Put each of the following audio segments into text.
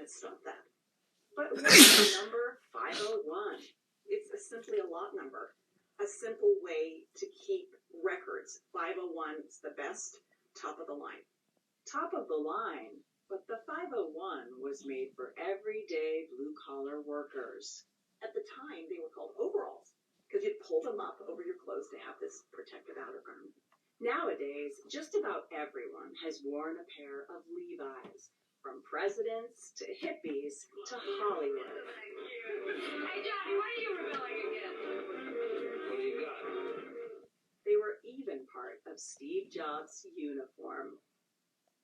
can't stop that. But what's the number 501? It's simply a lot number. A simple way to keep records. 501 is the best, top of the line. Top of the line, but the 501 was made for everyday blue-collar workers. At the time, they were called overalls because you'd pull them up over your clothes to have this protective outer garment. Nowadays, just about everyone has worn a pair of Levi's. From presidents to hippies to Hollywood. Hey, Johnny, what are you rebelling against? What do you got? They were even part of Steve Jobs' uniform.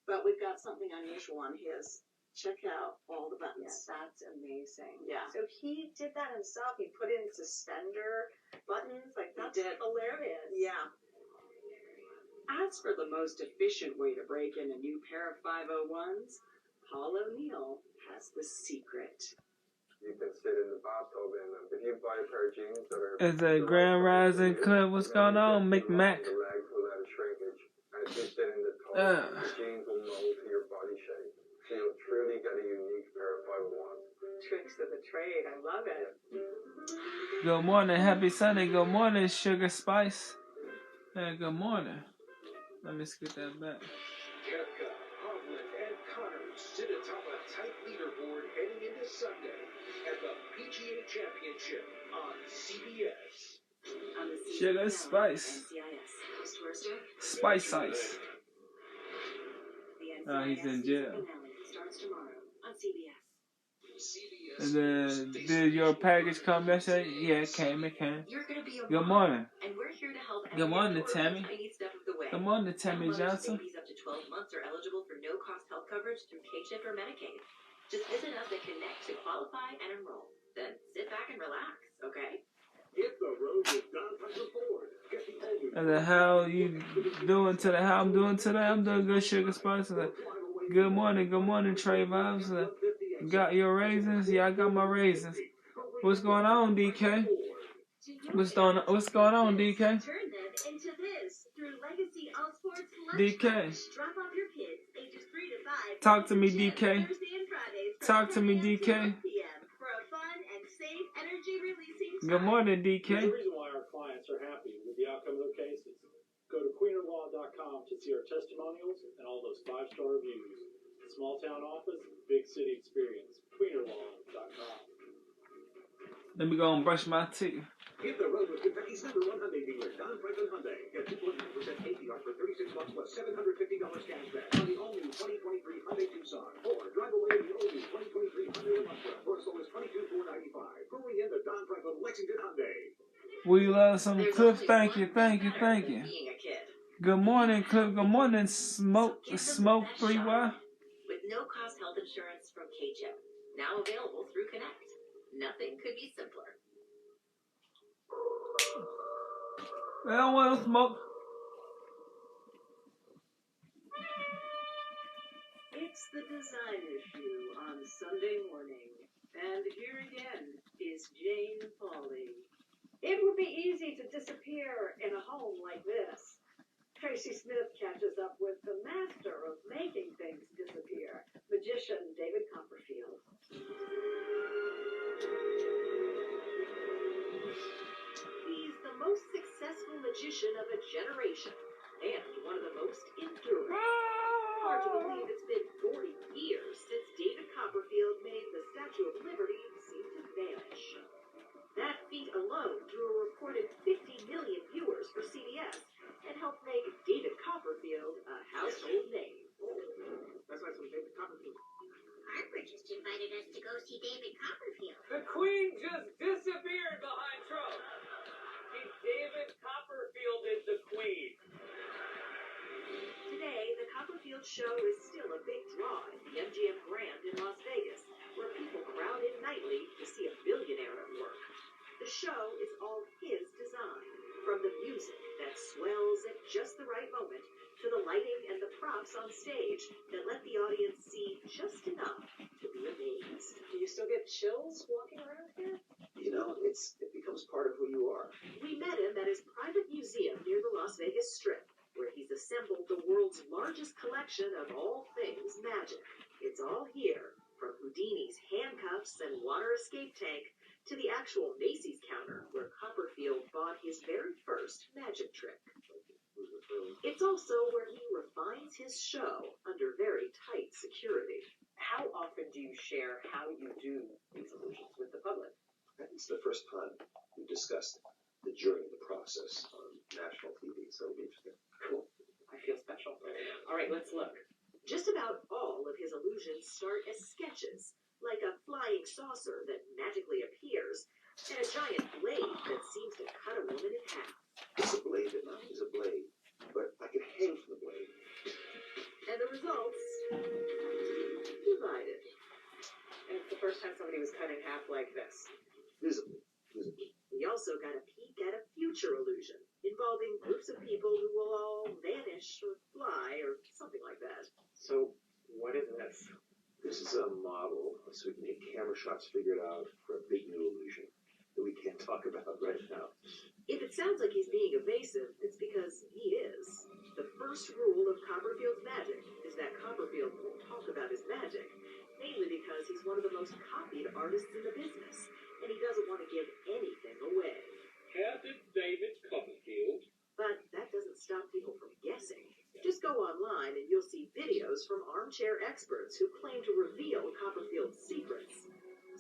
But we've got something unusual on his. Check out all the buttons. Yeah, that's amazing. Yeah. So he did that himself. He put in suspender buttons. Like, that's hilarious. Yeah. As for the most efficient way to break in a new pair of 501s, Paul O'Neill has the secret. You can sit in the bathtub in them. If you buy a pair of jeans that are... It's a Grand Rising Club. What's going on, McMac? The legs will let it shrinkage. And if you sit in the tub, the jeans will mold to your body shape. So you'll truly get a unique pair of 501s. Tricks of the trade. I love it. Good morning. Happy Sunday. Good morning, Sugar Spice. Hey, good morning. Let me scoot that back. Koepka, Hovland, and Connors sit atop a tight leaderboard heading into Sunday at the PGA Championship on CBS. On the Sugar CBS, Spice. NCIS. Host Worcester. Spice Ice. The Oh, he's in NCIS jail. finale starts tomorrow on CBS. And then, did your package come yesterday? Yeah, it came. It came. You're gonna be a Good mom, morning. and we're here to help. Good morning, Tammy. Tiny step of the way. Good morning, Tammy Mothers Johnson. Babies up to 12 months are eligible for no-cost health coverage through K-CHIP or Medicaid. Just visit us at Connect to qualify and enroll. Then sit back and relax, okay? Hit the road with Don Piper Ford. Get the all-new And then how you doing today? How I'm doing today? I'm doing good, Sugar Spice. Good morning, Trey Vibes. Got your raisins? Yeah, I got my raisins. What's going on, DK? What's going on, DK? Turn them into this through Legacy All Sports Lunch DK. Lunch. Drop off your kids ages 3 to 5. Talk to me, Gym DK. Thursday and Fridays from Talk to me, 10 a.m. DK. to 1 p.m. for a fun and safe energy-releasing time. Good morning, There's DK. a reason why our clients are happy with the outcome of their cases. Go to queenerlaw.com to see our testimonials and all those 5-star reviews. Small town office, big city experience. queenerlaw.com. Let me go and brush my teeth. Hit the road with Kentucky's #1 Hyundai dealer, Don Franklin Hyundai. Get 2.9% APR for 36 months plus $750 cash back on the all-new 2023 Hyundai Tucson. Or drive away in the all-new 2023 Hyundai Elantra for as low as $22,495. Hurry in to Don Franklin Lexington Hyundai. We love some There's Cliff. only Thank one you. thing better than being a kid. Good morning, Cliff. Good morning, Smoke. So give them the Smoke best 3Y. shot with no-cost health insurance from K-CHIP. Now available through Connect. Nothing could be simpler. I don't want to smoke. It's the design issue on Sunday morning. And here again is Jane Pauley. It would be easy to disappear in a home like this. Tracy Smith catches up with the master of making things disappear, magician David Copperfield. He's the most successful magician of a generation and one of the most enduring. Hard to believe it's been 40 years since David Copperfield made the Statue of Liberty seem to vanish. That feat alone drew a reported 50 million viewers for CBS and helped make David Copperfield a household name. That's like some David Copperfield. Harper just invited us to go see David Copperfield. The Queen just disappeared behind Trump. David Copperfield is the Queen. Today, the Copperfield Show is still a big draw at the MGM Grand in Las Vegas, where people crowd in nightly to see a billionaire at work. The show is all his design, from the music that swells at just the right moment to the lighting and the props on stage that let the audience see just enough to be amazed. Do you still get chills walking around here? You know, it becomes part of who you are. We met him at his private museum near the Las Vegas Strip, where he's assembled the world's largest collection of all things magic. It's all here, from Houdini's handcuffs and water escape tank to the actual Macy's counter where Copperfield bought his very first magic trick. It's also where he refines his show under very tight security. How often do you share how you do these illusions with the public? It's the first time we've discussed the journey, the process on national TV, so it'll be interesting. Cool. I feel special. All right, let's look. Just about all of his illusions start as sketches, like a flying saucer that magically appears, and a giant blade that seems to cut a woman in half. It's a blade that not is a blade, but I can hang from the blade. And the results divided. And it's the first time somebody was cut in half like this. Visibly. We also got a peek at a future illusion involving groups of people who will all vanish or fly or something like that. So, what is this? This is a model, so we can get camera shots figured out for a big new illusion that we can't talk about right now. If it sounds like he's being evasive, it's because he is. The first rule of Copperfield's magic is that Copperfield won't talk about his magic, mainly because he's one of the most copied artists in the business, and he doesn't want to give anything away. Captain David Copperfield. But that doesn't stop people from guessing. Just go online and you'll see videos from armchair experts who claim to reveal Copperfield's secrets.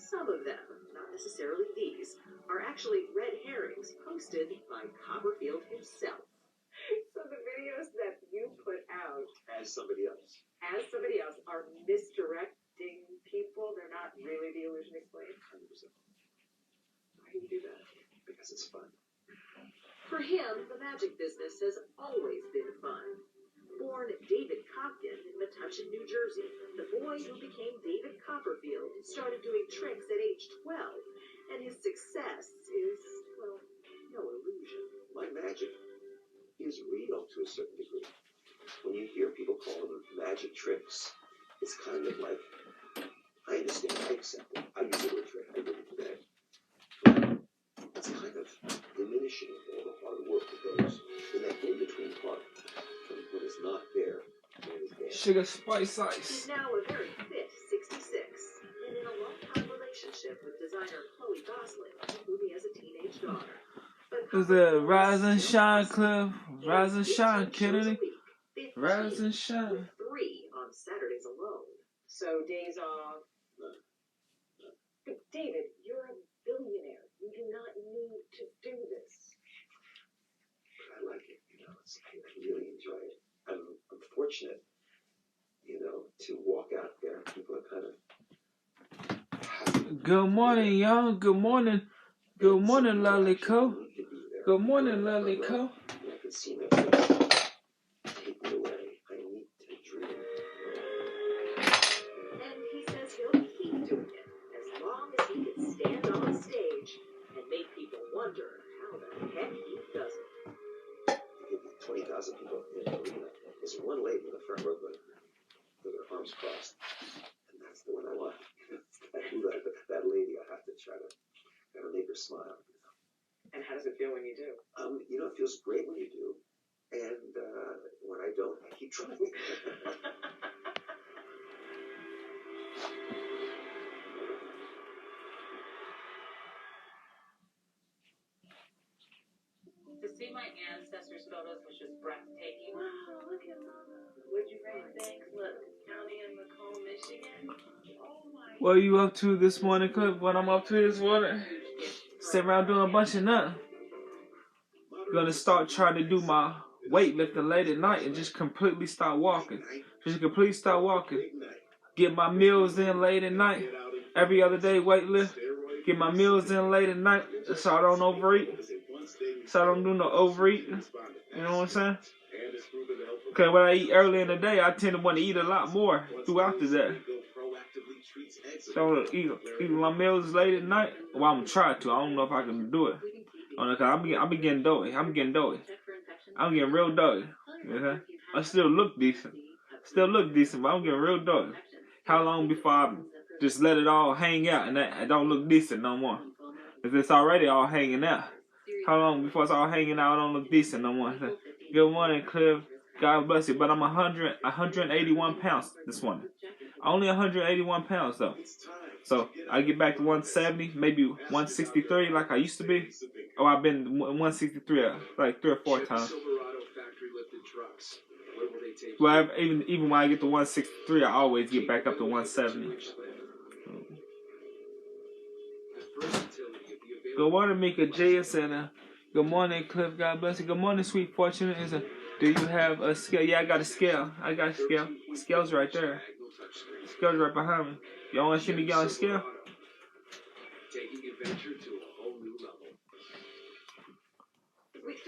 Some of them, not necessarily these, are actually red herrings posted by Copperfield himself. So the videos that you put out As somebody else. are misdirecting people. They're not really the illusion explained. 100%. Why do you do that? Because it's fun. For him, the magic business has always been fun. Born David Copkin in Metuchen, New Jersey, the boy who became David Copperfield started doing tricks at age 12, and his success is, well, no illusion. My magic is real to a certain degree. When you hear people call them magic tricks, it's kind of like, I understand, I accept it. I use the word trick, I did it today. But it's kind of diminishing all the hard work that goes in that in-between part from when it's not there and when it's there. Sugar spice He's ice. now a very fit 66, and in a long-time relationship with designer Chloe Gosling, whom he has a teenage daughter. But Is the Copperfield Rise and still Shine hustles. Club? He Rise and has Shine, 15 shows Kennedy. a week, 15 Rise and Shine. with 3 on Saturdays alone. So days off. But David, you're a billionaire. You do not need to do this. But I like it, I really enjoy it. I'm fortunate, to walk out there. People are kind of happy. Good morning, y'all. Good morning. Good morning, Lovely Co. Good morning, Lovely Co. I can see my face. Take me away. I need to dream. And he says he'll keep doing it as long as he can stand on stage and make people wonder how the heck he does it. You get 20,000 people in the arena. There's one lady in the front row with her arms crossed. And that's the one I want. that lady, I have to try to make her smile. And how does it feel when you do? It feels great when you do. And when I don't, I keep trying. To see my ancestors' photos was just breathtaking. Wow, look at Mama. Would you rate things? Look, County in Macomb, Michigan. Oh my. What are you up to this morning, Clip? What I'm up to this morning? Sit around doing a bunch of nothing. Gonna start trying to do my weightlifting late at night and just completely stop walking. Just completely stop walking. Get my meals in late at night. Every other day weightlift. Get my meals in late at night so I don't overeat. So I don't do no overeating. You know what I'm saying? Okay, when I eat early in the day, I tend to want to eat a lot more throughout the day. So eat my meals late at night. Well, I'm trying to. I don't know if I can do it. I'm getting doughy. I'm getting real doughy. Okay? I still look decent. But I'm getting real doughy. How long before I just let it all hang out and I don't look decent no more? If it's already all hanging out. How long before it's all hanging out I don't look decent no more? Good morning, Cliff. God bless you. But I'm 181 pounds this morning. Only 181 pounds though. So I get back to 170, maybe 163 like I used to be. Oh, I've been 163 like 3 or 4 times. Well, even when I get to 163, I always get back up to 170. Good morning, Mika J. Said, good morning, Cliff. God bless you. Good morning, Sweet Fortune. Do you have a scale? Yeah, I got a scale. I got a scale. Scale's right there. Scale's right behind me. Y'all want to see me get on a scale?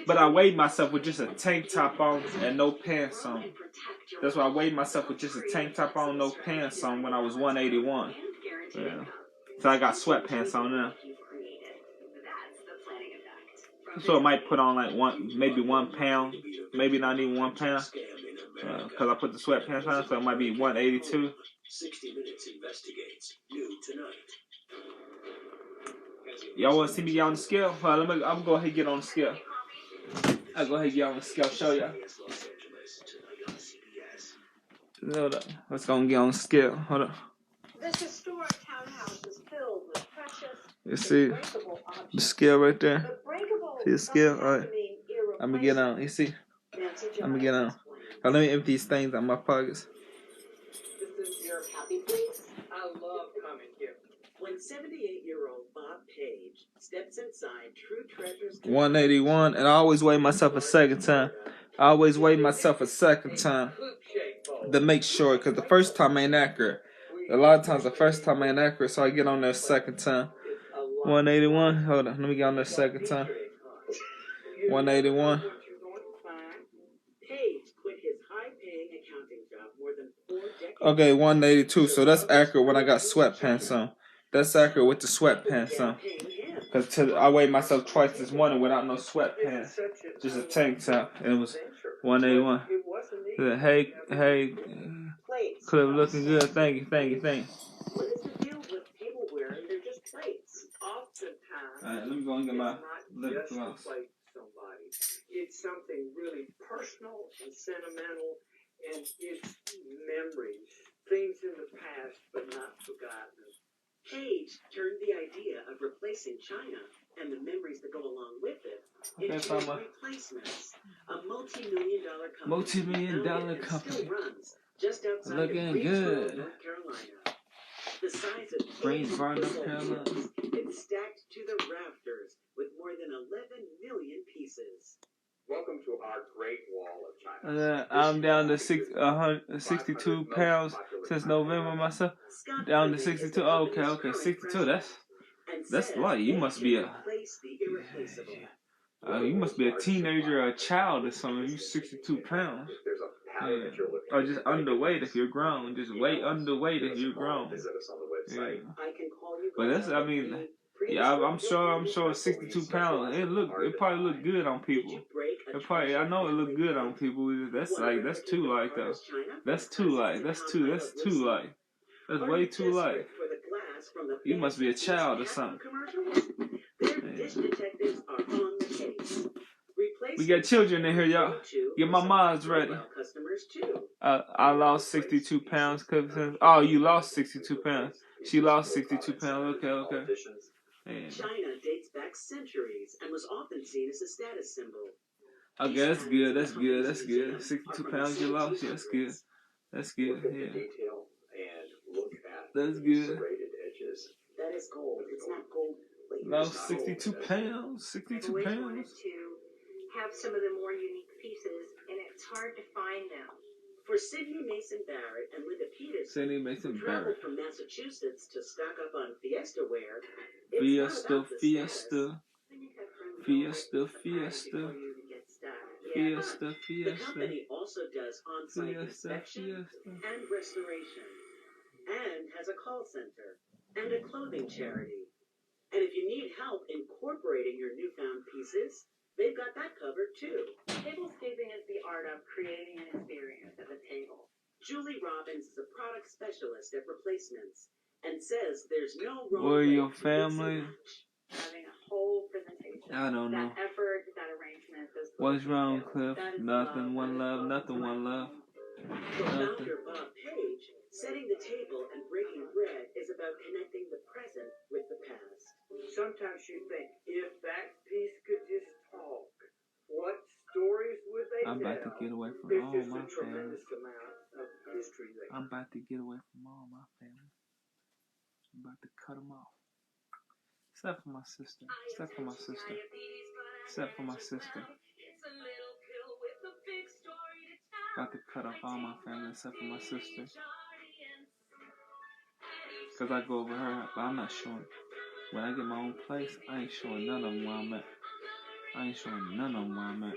But I weighed myself with just a tank top on and no pants on. That's why I weighed myself with just a tank top on, no pants on when I was 181. Yeah. So I got sweatpants on now. So I might put on like maybe 1 pound, maybe not even 1 pound, because I put the sweatpants on, so it might be 182. 60 Minutes investigates new tonight. Y'all want to see me get on the scale? Well, I'm gonna go ahead and get on the scale. I'll go ahead and get on the scale, show y'all. Hold up. Let's go and get on the scale. Hold up. This historic townhouse is filled with precious, you see the scale right there? See the scale? Alright. I'm gonna get on. You see? I'm gonna get on. Now, let me empty these things out my pockets. This is your happy place. I love coming here. When 78-year-old Bob Page steps inside True Treasures 181, and I always weigh myself a second time. I always weigh myself a second time to make sure, because the first time ain't accurate. A lot of times the first time ain't accurate, so I get on there second time. 181. Hold on, let me get on there second time. 181. Page quit his high-paying accounting job more than 4 decades. Okay, 182. So that's accurate when I got sweatpants on. That's accurate with the sweatpants on. Because I weighed myself twice this morning without no sweatpants. Just a tank top. And it was 181. Hey, Cliff, looking good. Thank you. What is the deal with tableware? They're just plates. Oftentimes, alright, let me go and get my lip just gloss. to play somebody. It's something really personal and sentimental, and it's memories, things in the past but not forgotten. Page turned the idea of replacing China and the memories that go along with it into Replacements, a multi-million-dollar company. Multi-million-dollar Still company. runs just outside Looking of Greensboro, good. North Carolina. The size of Greensboro, North Carolina. It's stacked to the rafters with more than 11 million pieces. Welcome to our Great Wall of China. I'm down to 62 pounds since November myself. Down to 62. Oh, okay, 62. That's light. You must be a teenager or a child or something. You 62 pounds. Yeah. Or just underweight if you're grown. Just underweight if you're grown. Yeah. But I'm sure 62 pounds. It probably look good on people. I know it look good on people. That's too light though. That's too light. That's way too light. You must be a child or something. We got children in here, y'all. Get my moms ready. I lost 62 pounds. Oh, you lost 62 pounds. She lost 62 pounds. Okay. Yeah. China dates back centuries and was often seen as a status symbol. Okay, that's good. 62 pounds you lost. Yeah, that's good. Yeah. That's good. That is gold. It's not gold. Lost 62 pounds. 62 pounds. Have some of the more unique pieces, and it's hard to find them. For Sidney Mason Barrett and Linda Peterson, who traveled from Massachusetts to stock up on Fiesta wear, Fiesta. The company also does on-site inspection and restoration, and has a call center and a clothing charity. And if you need help incorporating your newfound pieces, they've got that covered too. Tablescaping is the art of creating an experience at the table. Julie Robbins is a product specialist at Replacements and says there's no wrong Where way your to family? Having a whole presentation. I don't know. That effort, that arrangement. What's wrong, Cliff? Nothing. One love. For founder Bob Page, setting the table and breaking bread is about connecting the present with the past. Sometimes you think, if that piece could just talk, what stories would they I'm tell? about to get away from There's all just my a family. tremendous amount of history there. I'm about to get away from all my family. I'm about to cut them off. Except for my sister. Except for my sister. Except for my sister. About to cut off all my family except for my sister. Because I go over her, but I'm not showing. When I get my own place, I ain't showing none of them where I'm at. I ain't showing none of them where I'm at.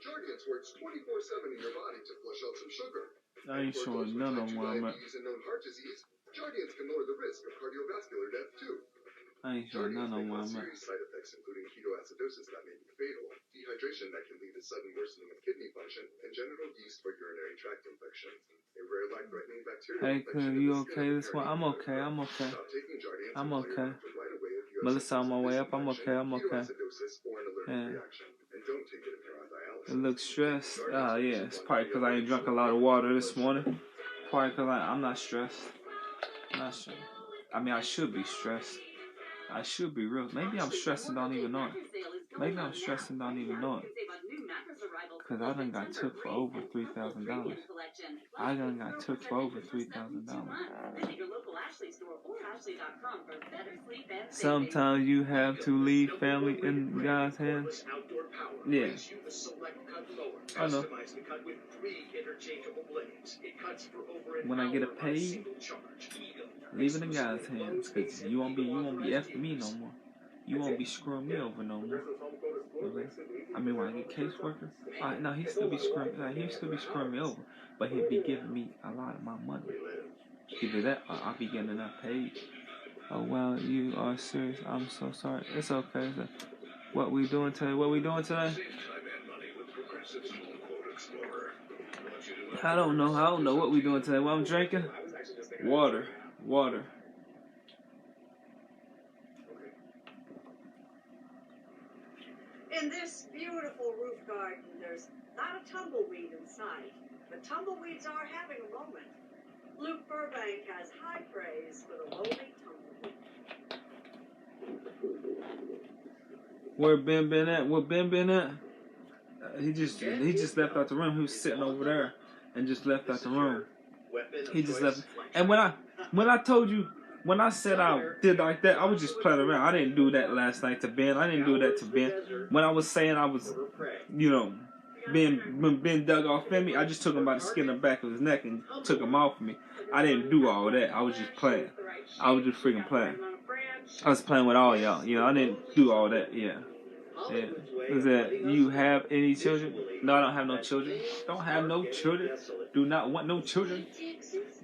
Jardiance works 24/7 in your body to flush out some sugar. I ain't showing none of them where I'm at. Diabetes and known heart disease, Jardiance can lower the risk of cardiovascular death too. I ain't showing none of them where I'm at. Serious side effects including ketoacidosis that may be fatal, dehydration that can lead to sudden worsening of kidney function, and genital yeast or urinary tract infections. A rare life-threatening bacterial Hey, infection you of the okay skin this one? I'm okay. I'm okay. Stop taking Jardiance I'm and call your okay. doctor right away if you have Melissa on my way up. I'm okay. I'm okay. ketoacidosis or an allergic Yeah. reaction. And don't take it if you're on dialysis. It looks stressed. Oh, yeah. It's probably because I ain't drunk a lot of water this morning. Probably because I'm not stressed. I'm not stressed. I mean, I should be stressed. I should be real. Maybe I'm stressed and don't even know it. Maybe I'm stressed and don't even know it. Because I done got took for over $3,000. I done got took for over $3,000. Sometimes you have to leave family in God's hands. Yeah. I know. When I get a paid, leave it in God's hands, because you won't be effing me no more. You won't be screwing me over no more. Okay? I mean, when I get caseworker, no, he'll still be screwing me over, but he'll be giving me a lot of my money. Either that, or I'll be getting enough paid. Oh well, you are serious. I'm so sorry. It's okay. What we doing today? I don't know what we doing today. What I'm drinking? Water. In this beautiful roof garden, there's not a tumbleweed in sight, but tumbleweeds are having a moment. Luke Burbank has high praise for the lowly tumbleweed. Where Ben been at? He just left out the room. He was sitting over there and just left out the room. He just left. And when I told you, when I said I did like that, I was just playing around. I didn't do that last night to Ben. I didn't do that to Ben. When I was saying I was, when Ben dug off in me, I just took him by the skin of the back of his neck and took him off of me. I didn't do all that. I was just playing. I was just freaking playing. I was playing with all y'all. I didn't do all that. Yeah. Is that you have any children? No, I don't have no children. Don't have no children. Do not want no children.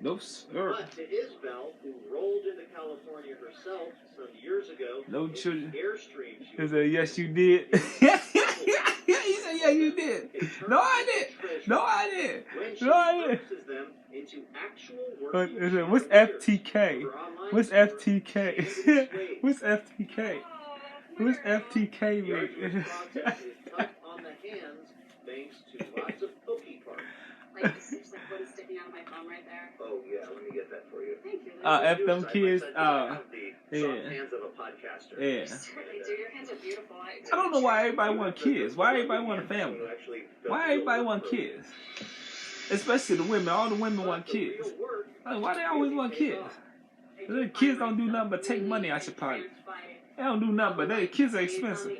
No, sir. But to Isabel, who rolled into California herself some years ago, no children. Airstream. He said, yes, you did. He said, yeah, you did. No, I did. No, I did. No, I did. Into actual work. What's FTK? What's FTK? What's FTK? What's FTK mean? On the hands, thanks to lots of pokey parts. Like what is sticking out of my phone right there? Oh yeah, let me get that for you. Thank you. F them kids. Yeah. Hands of a podcaster. Yeah. Certainly do. Your hands are beautiful. I don't know why everybody want kids. Why everybody want a family? Why everybody want kids? Especially the women. All the women want kids. Like, why they always want kids? The kids don't do nothing but take money out your pocket. They don't do nothing, but kids are expensive.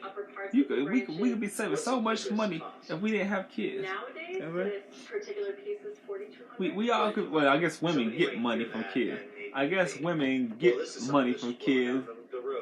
We could be saving so much money if we didn't have kids. Nowadays, this particular piece is $4,200. We all could. Well, I guess women get money from kids. I guess women get money from kids.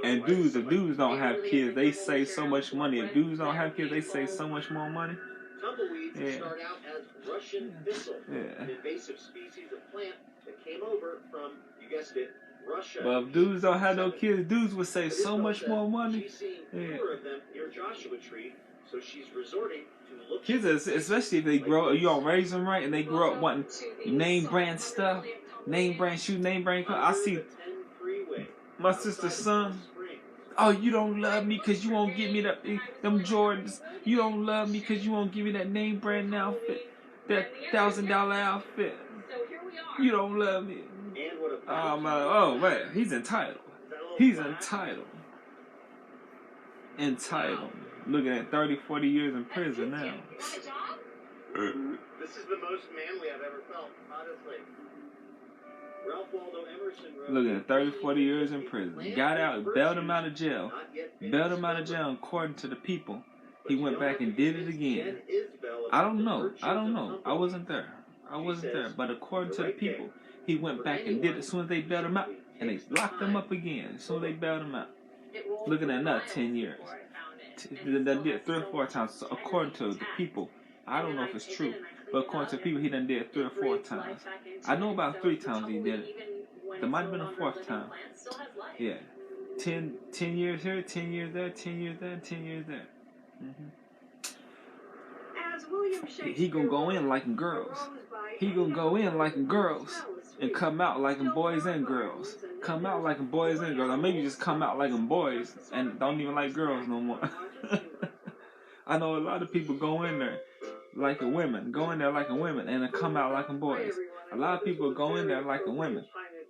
And dudes, if dudes don't have kids, they save so much money. If dudes don't have kids, they save so much more money. Tumbleweeds start out as Russian thistle, an invasive species of plant that came over from, you guessed it, Russia. But if dudes don't have no kids, dudes would save so much more money. She's seen fewer of them near Joshua Tree, so she's resorting to look. Kids, especially if they grow, you don't raise them right, and they grow up wanting name brand stuff, name brand shoes, name brand clothes. I see my sister's son. Oh, you don't love me because you won't give me them Jordans. You don't love me because you won't give me that name brand outfit. that $1,000 outfit. So here we are. You don't love me. And what a Oh man, he's entitled. He's entitled. Entitled. Looking at 30, 40 years in prison now. You want a job? This is the most manly I've ever felt, honestly. Ralph Waldo Emerson wrote, Looking at 30, 40 years in prison. Got out, bailed him out of jail. Bailed him out of jail according to the people. He went back and did it again. I don't know. I wasn't there. But according to the people, he went back and did it as soon as they bailed him out. And they locked him up again as soon as they bailed him out. Looking at another 10 years. They did 3 or 4 times. So according to the people, I don't know if it's true, but according to the people, he done did it 3 or 4 times. I know about 3 times he did it. There might have been a 4th time. Yeah. 10 years here, 10 years there, 10 years there, 10 years there. As William Shakespeare He gonna go in liking girls. He gonna go in liking girls and come out liking boys and girls. Come out liking boys and girls. Or maybe just come out liking boys and don't even like girls no more. I know a lot of people go in there liking women, go in there liking women, and then come out liking boys. A lot of people go in there liking women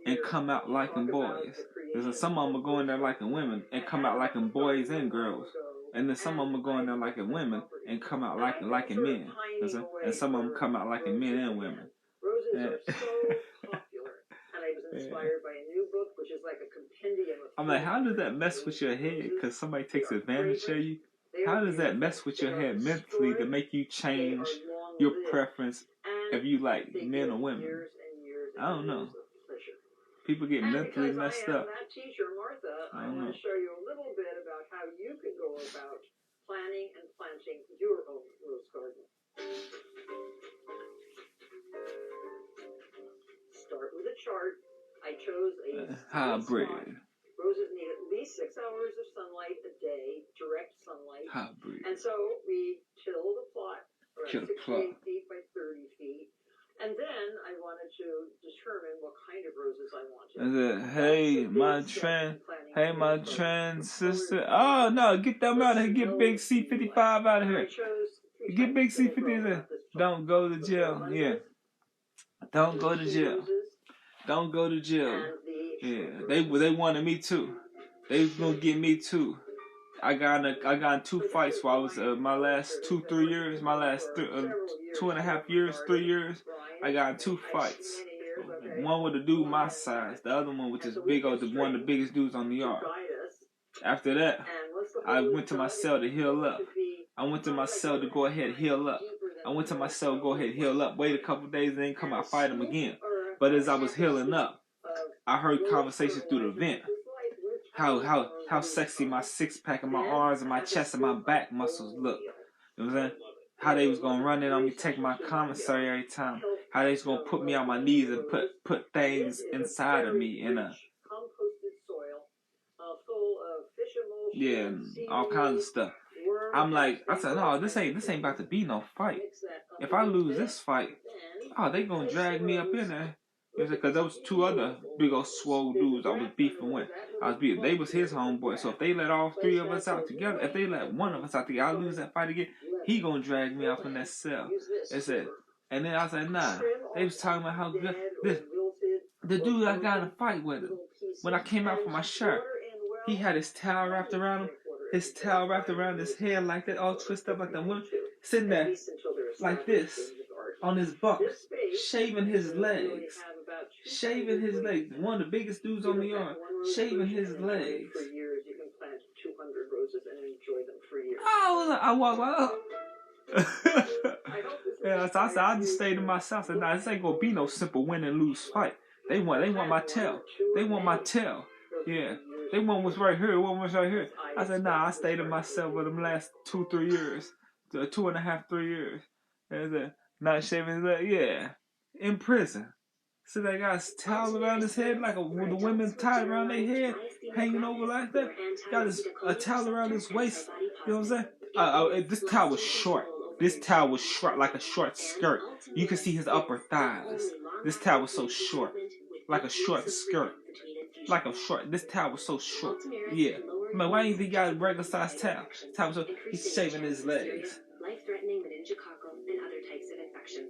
and come out liking boys. There's some of them will go in there liking women and come out liking boys and girls. And then some of them will go in there liking women and come out liking men. And some of them come out liking men and women. Roses are so popular, and I was inspired by a new book, which is like a compendium of. I'm like, how does that mess with your head? Because somebody takes advantage of you. How does that mess with your head mentally to make you change your preference if you like men or women? I don't know. People get mentally messed up. That teacher, Martha, I want to show you a little bit about how you can go about planning and planting your own rose garden. Start with a chart. I chose a hybrid. Roses need at least 6 hours of sunlight a day, direct sunlight. Hybrid. And so we tilled the plot around 68 feet by 30 feet. And then I wanted to determine what kind of roses I wanted. Hey, my trans sister. Oh, no, get them out of here. Get Big C55 out of here. Get Big C50. Don't go to jail. Yeah. Don't go to jail. Don't go to jail. Yeah. They wanted me too. They was going to get me too. I got in 2 fights while I was my last 2-3 years, my last 2.5 years, 3 years. I got in 2 fights. One with a dude my size, the other one with this big old, one of the biggest dudes on the yard. After that, I went to my cell to heal up. I went to my cell to go ahead and heal up. I went to my cell to go ahead and heal up. Wait a couple days and then come out fight him again. But as I was healing up, I heard conversations through the vent. How sexy my 6-pack and my arms and my chest and my back muscles look. You know what I'm saying? How they was gonna run in on me, take my commissary every time. How they was gonna put me on my knees and put things inside of me in a composted soil, full of fish emulsion, all kinds of stuff. I'm like, I said, no, this ain't about to be no fight. If I lose this fight, they gonna drag me up in there. Because there was 2 other big old swole dudes I was beefing with. They was his homeboy. So if they let all 3 of us out together, if they let one of us out together, I lose that fight again. He gonna drag me up in that cell. They said, and then I was like, nah. They was talking about how good the dude I got in a fight with him. When I came out for my shirt, he had his towel wrapped around him. His towel wrapped around his hair like that, all twisted up like that. One sitting there like this on his bunk, shaving his legs. Shaving his legs. One of the biggest dudes on the yard. Shaving his legs. For years, you can plant 200 roses and enjoy them for years. I walked up. So I said, I just stayed to myself. I said, nah, this ain't gonna be no simple win and lose fight. They want my tail. They want my tail. Yeah. They want what's right here. One was right here. I said, nah, I stayed to myself for them last 2-3 years. 2.5, 3 years. And I said, not shaving his leg. Yeah. In prison. So they got a towel around his head, like the women tied around their head, hanging over like that. Got a towel around his waist. You know what I'm saying? This towel was short. This towel was short, like a short skirt. You could see his upper thighs. This towel was so short, like a short skirt. This towel was so short. Yeah. Man, why ain't he got a regular size towel? He's shaving his legs. Life-threatening meningococcal and other types of infections.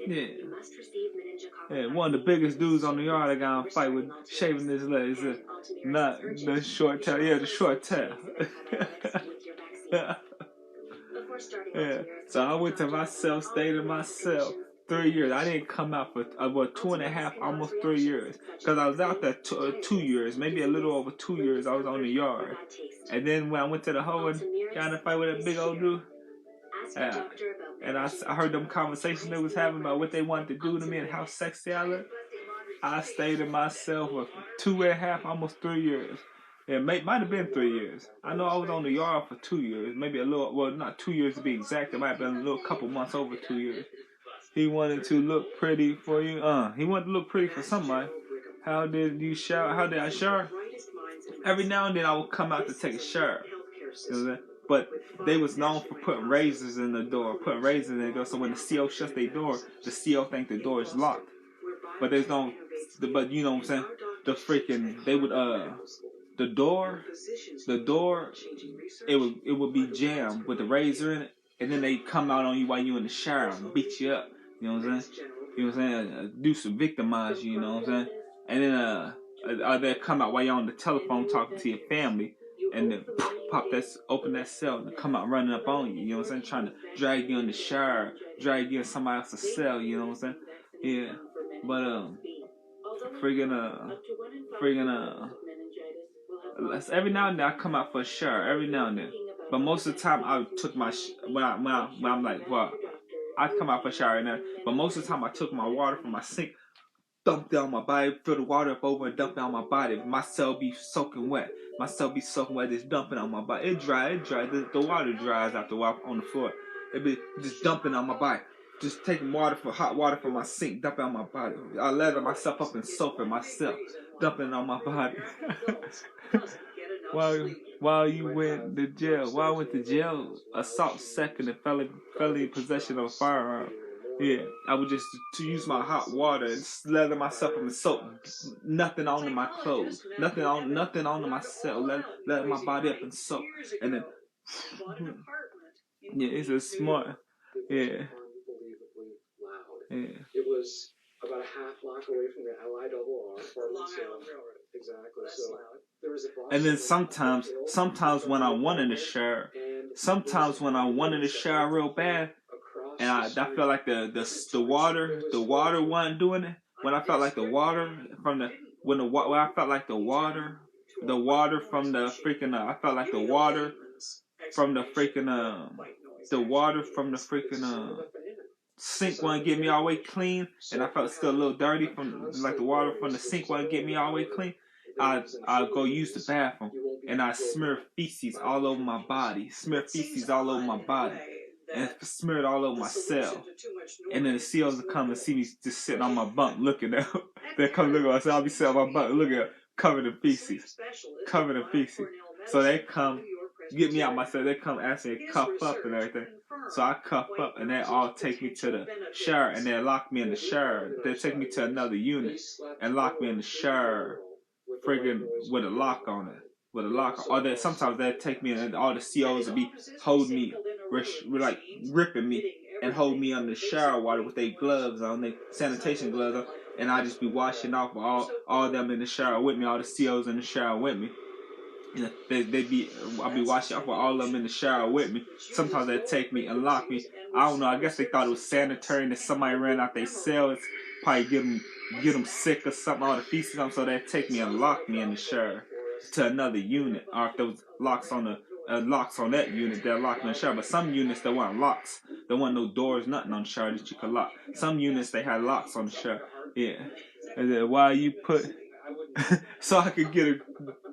Yeah. One of the biggest dudes on the yard I got in a fight with shaving his legs. Not the short tail. Yeah, the short tail. Yeah. So I went to myself, stayed in myself 3 years. I didn't come out for 2.5, almost 3 years. Because I was out there 2 years, maybe a little over 2 years. I was on the yard. And then when I went to the hole and got in a fight with that big old dude, and I heard them conversations they was having about what they wanted to do to me and how sexy I look. I stayed in myself for 2.5, almost 3 years. It might have been 3 years. I know I was on the yard for 2 years, maybe a little, well, not 2 years to be exact. It might have been a little couple months over 2 years. He wanted to look pretty for you. He wanted to look pretty for somebody. How did you shower? How did I shower? Every now and then I would come out to take a shower. You know what I'm saying? But they was known for putting razors in the door, so when the CO shuts their door, the CO think the door is locked. But there's no, but you know what I'm saying? The freaking, they would, the door, it would be jammed with the razor in it, and then they come out on you while you in the shower and beat you up. You know what I'm saying? You know what I'm saying? Do some victimize you, you know what I'm saying? And then, they'll come out while you're on the telephone talking to your family, and then open that cell and come out running up on you, you know what I'm saying? Trying to drag you in the shower, drag you in somebody else's cell, you know what I'm saying? Yeah. But, every now and then I come out for a shower, every now and then. But most of the time I took my, when I'm like, well, I come out for a shower and then, but most of the time I took my water from my sink, dumped it on my body, fill the water up over and dump it on my body. My cell be soaking wet. Just dumping on my body. It dry. The water dries after a while on the floor. It be just dumping on my body. Just taking hot water from my sink, dumping on my body. I lather myself up in soap and myself, dumping on my body. While you went to jail. While I went to jail, assault second and felony possession of a firearm. Yeah, I would just to use my hot water and lather myself up in soap. Nothing on my clothes. Nothing on myself. Lather my body up in soap. And then, yeah, it's a smart. Yeah. Yeah. It was about a half block away from the LIRR. Exactly. So there was a. And then sometimes when I wanted to shower, real bad, and I felt like the water wasn't doing it. When I felt like the water from the sink wasn't get me all the way clean, and I felt still a little dirty from like the water from the sink wasn't get me all the way clean. I'll go use the bathroom and I smear feces all over my body, and smear it all over my cell. And then the COs will come and see me just sitting on my bunk looking at them. They'll come look at me. I'll be sitting on my bunk looking at covered in feces. So they come get me out my cell. They come ask me to cuff up and everything. So I cuff up and they all take me to the shower and they lock me in the shower. They take me to another unit and lock me in the shower, friggin' with a lock on it. Or they sometimes they take me and all the COs will be holding me, like ripping me and hold me under the shower water with their gloves on, their sanitation gloves on, and I just be washing off all them in the shower with me, all the COs in the shower with me. You know, I'll be washing off with all of them in the shower with me. Sometimes they take me and lock me. I don't know. I guess they thought it was sanitary and that somebody ran out their cells, probably get them sick or something. All the feces on, so they take me and lock me in the shower to another unit. Or if there was locks on that unit, they'll lock me in the shower. But some units there weren't locks. There weren't no doors, nothing on the shower that you could lock. Some units they had locks on the shower. Yeah. And then while you put, so I could get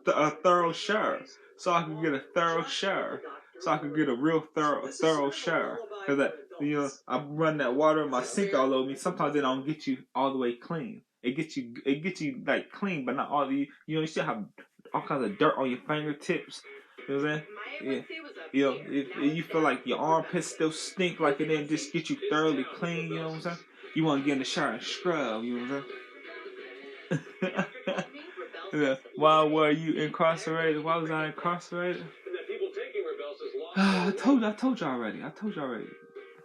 a thorough shower. So I could get a real thorough shower. Cause you know, I run that water in my sink all over me. Sometimes it don't get you all the way clean. It gets you like clean, but not all the, you know, you still have all kinds of dirt on your fingertips. You know what I'm saying? Yeah. You know, if you feel like your armpits still stink, like it didn't just get you thoroughly clean, you know what I'm saying? You want to get in the shower and scrub, you know what I'm saying? Yeah. Why were you incarcerated? Why was I incarcerated? I told you already.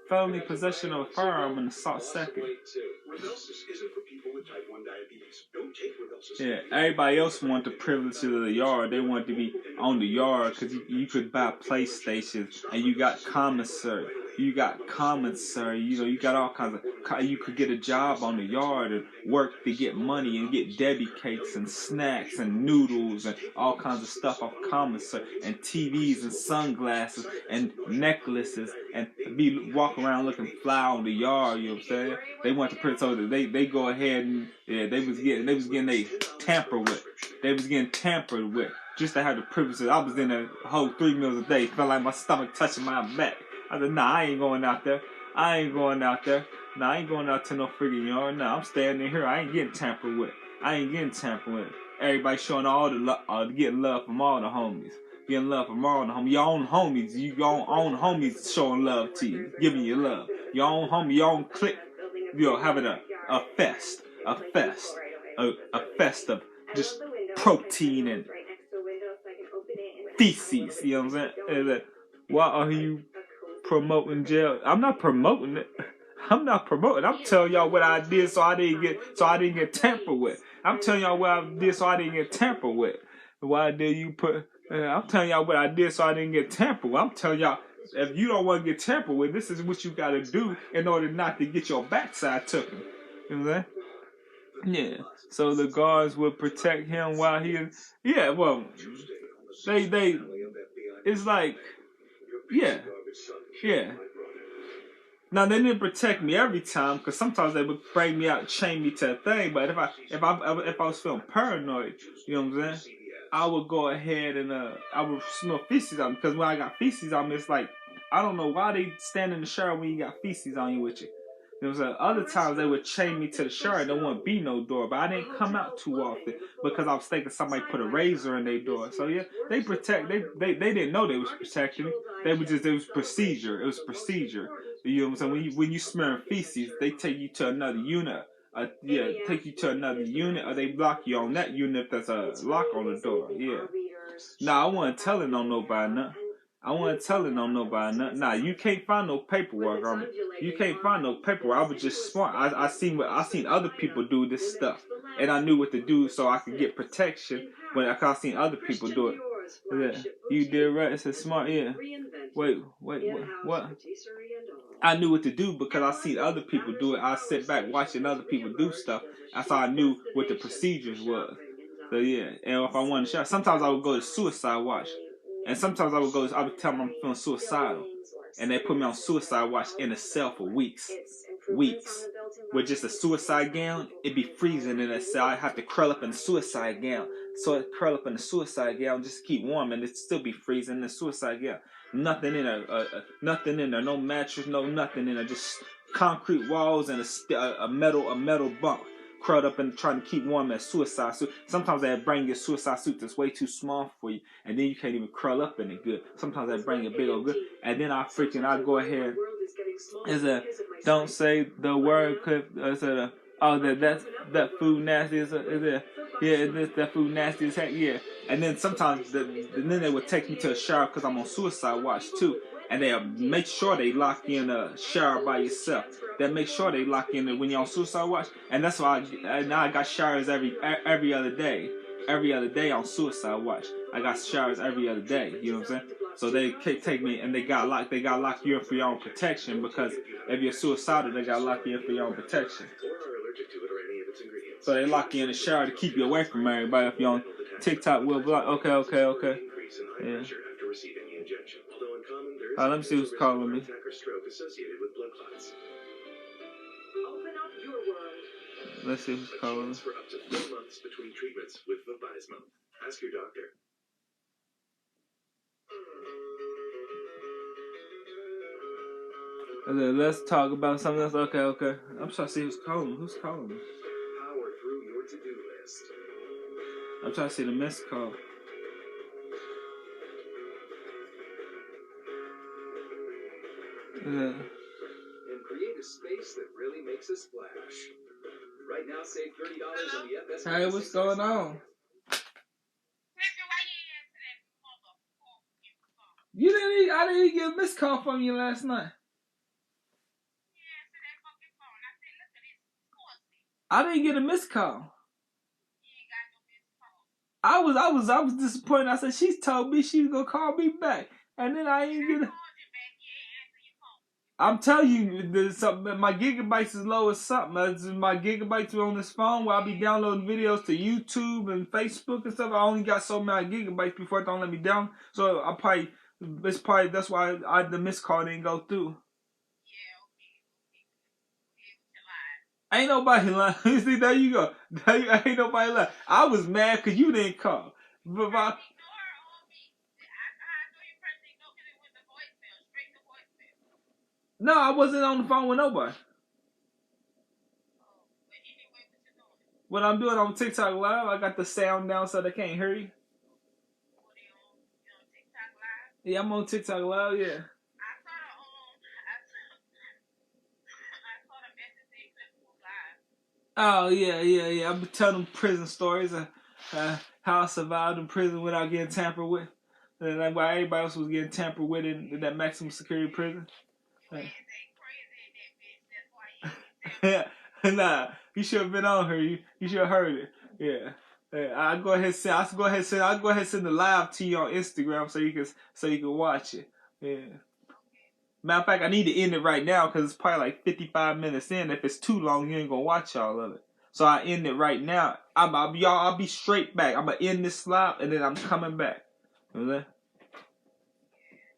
felony possession of a firearm and assault second. Rybelsus isn't for people with type 1 diabetes. Don't take Rybelsus. Yeah, everybody else want the privileges of the yard. They want to be on the yard because you could buy PlayStations and you got commissary. You got commissary. You know, you got all kinds of. You could get a job on the yard and work to get money and get Debbie cakes and snacks and noodles and all kinds of stuff off commissary and TVs and sunglasses and necklaces and be walking around looking fly on the yard. You know what I'm saying? They want to print so that they go ahead and they was getting they tampered with. They was getting tampered with just to have the privileges. I was in a whole 3 meals a day. Felt like my stomach touching my back. I said, nah, I ain't going out there. Nah, I ain't going out to no friggin' yard. Nah, I'm staying in here. I ain't getting tampered with. Everybody showing all the love, getting love from all the homies. Getting love from all the homies. Your own homies, your own homies showing love to you, giving you love. Your own homie, your own clique, having a fest of just protein and feces. You know what I'm saying? Why are you promoting jail? I'm not promoting it. I'm telling y'all what I did so I didn't get tampered with. I'm telling y'all what I did so I didn't get tampered with. Why did you put? I'm telling y'all what I did so I didn't get tampered with. I'm telling y'all, if you don't want to get tampered with, this is what you got to do in order not to get your backside taken. You know what I'm saying? Yeah. So the guards would protect him while he. Yeah. Well, they. It's like. Yeah. Yeah. Now they didn't protect me every time because sometimes they would bring me out and chain me to a thing. But if I was feeling paranoid, you know what I'm saying, I would go ahead and I would smell feces on me because when I got feces on me, it's like I don't know why they stand in the shower when you got feces on you with you. You know what I'm saying? Other times they would chain me to the shower and there wouldn't be no door, but I didn't come out too often because I was thinking somebody put a razor in their door. So yeah, they didn't know they was protecting me. It was procedure. It was procedure. You know what I'm saying? When you smear feces, they take you to another unit. Take you to another unit, or they block you on that unit if there's a lock on the door. Yeah. Nah, I wasn't telling on nobody nothing. Nah, you can't find no paperwork on me. You can't find no paperwork. I was just smart. I seen other people do this stuff, and I knew what to do so I could get protection when I seen other people do it. Yeah. You did right. It's a smart. Yeah. Wait. What? I knew what to do because I seen other people do it. I sit back watching other people do stuff. That's how I knew what the procedures was. So yeah. And if I wanted to shower, sometimes I would go to suicide watch. And sometimes I would tell them I'm feeling suicidal. And they put me on suicide watch in a cell for weeks. With just a suicide gown, it'd be freezing in that cell. I'd have to curl up in a suicide gown. So I'd curl up in a suicide gown just to keep warm, and it'd still be freezing in the suicide gown. Nothing in there. No mattress, no nothing in there. Just concrete walls and a metal bunk. Curled up and trying to keep warm in a suicide suit. Sometimes they bring you a suicide suit that's way too small for you, and then you can't even curl up in it good. Sometimes they bring you a big old good, and then I go ahead. Don't say the word. That food nasty. That food nasty as heck. Yeah. And then sometimes then they would take me to a shower because I'm on suicide watch too. And they make sure they lock you in a shower by yourself. They make sure they lock you in when you're on suicide watch. And that's why now I got showers every other day. Every other day on suicide watch. I got showers every other day. You know what I'm saying? So they take me and they got lock you in for your own protection because if you're suicidal, they got lock you in for your own protection. So they lock you in the shower to keep you away from everybody. If you're on TikTok, we'll block. Okay. Yeah. Let me see who's calling me. Open up your world. Let's see who's calling me. For up to 4 months between treatments with Vabysmo. Ask your doctor. Let's talk about something else. Okay. I'm trying to see who's calling me. Who's calling me? Power through your to-do list. I'm trying to see the missed call. And create a space that really makes a splash. Right now, save $30 on the FS. Hey, what's going on? I didn't get a missed call from you last night. I didn't get a missed call. I was disappointed. I said, she told me she was gonna call me back, and then I ain't get it. I'm telling you, my gigabytes is low as something. My gigabytes are on this phone where I be downloading videos to YouTube and Facebook and stuff. I only got so many gigabytes before it don't let me down. So it's probably that's why the missed call didn't go through. Ain't nobody lying. See, there you go. Ain't nobody lying. I was mad because you didn't call. But no, I wasn't on the phone with nobody. What I'm doing on TikTok Live, I got the sound down so they can't hear you. Yeah, I'm on TikTok Live, yeah. Oh, yeah. I've been telling them prison stories of how I survived in prison without getting tampered with. And like why everybody else was getting tampered with in that maximum security prison. Yeah. Nah, you should have been on her. You should have heard it. Yeah. I'll go ahead and send the live to you on Instagram so you can watch it. Yeah. Matter of fact, I need to end it right now because it's probably like 55 minutes in. If it's too long, you ain't gonna watch all of it. So I end it right now. I'll be straight back. I'm gonna end this live and then I'm coming back. Okay?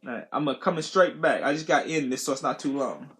All right, I'm coming straight back. I just got to end this so it's not too long.